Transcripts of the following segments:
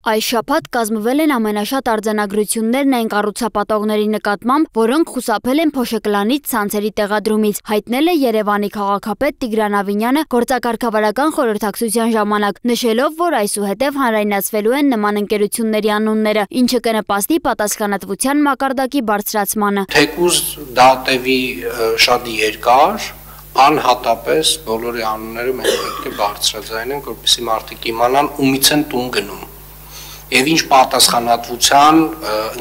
Այս շաբաթ կազմվել են ամենաշատ արձանագրություններն այն կառուցապատողների նկատմամբ, որոնք խուսափել են Փոշեկլանից ցանցերի տեղադրումից, հայտնել է Երևանի քաղաքապետ Տիգրան Ավինյանը գործակարգավարական խորհրդակցության ժամանակ, նշելով, որ այսուհետև հանրայնացվելու են նման ընկերությունների անունները, ինչը կնպաստի պատասխանատվության մակարդակի բարձրացմանը։ Թեկուզ դա տևի շատ երկար, անհատապես բոլորի անունները մենք պետք է բարձրաձայնենք, որպեսզի մարդիկ իմանան ումից են տուն գնում։ Եվ ինչ պատասխանատվության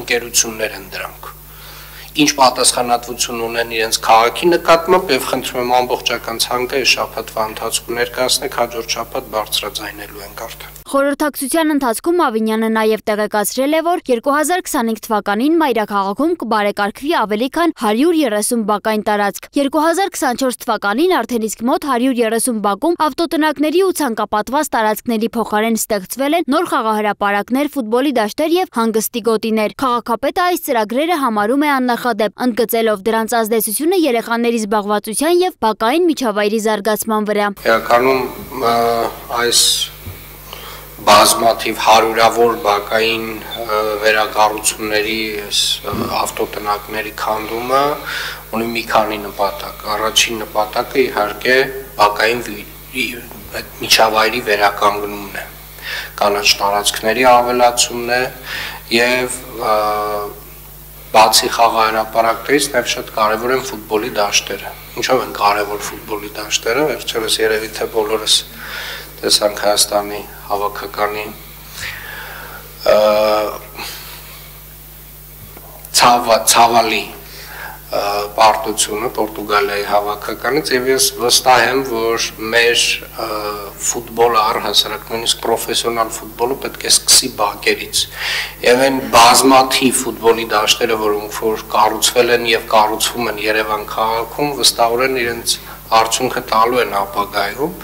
ընկերություններ են դրանք, ինչ պատասխանատվություն ունեն իրենց քաղաքի նկատմամբ եւ խնդրում եմ ամբողջական ցանկը շաբաթվա ընթացքում ներկայացնեք, հաջորդ շաբաթ բարձրաձայնելու ենք արդեն։ Խորհրդակցության ընթացքում Ավինյանը նաև տեղեկացրել է, որ 2025 թվականին մայրաքաղաքում կբարեկարգվի ավելի քան 130 բակային տարածք։ 2024 թվականին արդեն իսկ մոտ 130 բակում ավտոտնակների ու ցանկապատված տարածքների փոխարեն ստեղծվել են նոր խաղահրապարակներ, ֆուտբոլի դաշտեր եւ հանգստի գոտիներ։ Քաղաքապետը այս ծրագրերը համարում է աննախադեպ, ընդգծելով դրանց ազդեցությունը երեխաների զբաղվածության եւ բակային միջավայրի զարգացման վրա։ Իրականում այս բազմաթիվ հարյուրավոր բակային վերակառուցումների ավտոտնակների քանդումը ունի մի քանի նպատակ։ Առաջին նպատակը իհարկե բակային միջավայրի վերականգնումն է, կանաչ տարածքների ավելացումն է եւ բացի խաղահրապարակներից նաև շատ կարևոր են ֆուտբոլի դաշտերը։ Ինչով են կարևոր ֆուտբոլի դաշտերը, վերջերս երևի թե բոլորս տեսանք Հայաստանի հավաքականի ցավալի պարտությունը Պորտուգալիայի հավաքականից եւ ես վստահ եմ, որ մեր ֆուտբոլը առհասարակ նույնիսկ պրոֆեսիոնալ ֆուտբոլը պետք է սկսի բակերից եւ այն բազմաթիվ ֆուտբոլի դաշտերը, որոնք որ կառուցվել են եւ կառուցվում են Երևան քաղաքում, վստահորեն իրենց արդյունքը տալու են ապագայում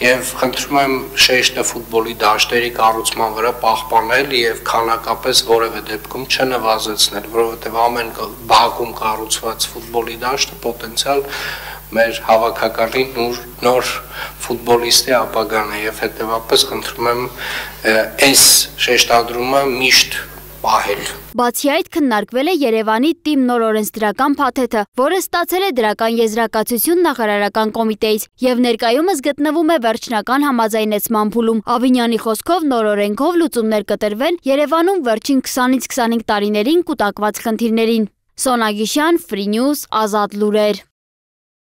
եւ խնդրում եմ շեշտը ֆուտբոլի դաշտերի կառուցման վրա պահպանել եւ քանակապես որևէ դեպքում չնվազեցնել, որովհետեւ ամեն բակում կառուցված ֆուտբոլի դաշտը պոտենցիալ մեր հավաքականի նոր ֆուտբոլիստի ապագան է եւ հետեւաբար խնդրում եմ այս շեշտադրումը միշտ պահել։ Բացի այդ քննարկվել է Երևանի թիմ նոր օրենսդրական փաթեթը, որը ստացել է դրական եզրակացություն նախարարական կոմիտեից եւ ներկայումս գտնվում է վերջնական համաձայնեցման փուլում։ Ավինյանի խոսքով նոր օրենքով լուծումներ կտրվեն Երևանում վերջին 20-ից 25 տարիներին կուտակված խնդիրներին։ Սոնա Գիշյան, Free News, Ազատ լուրեր։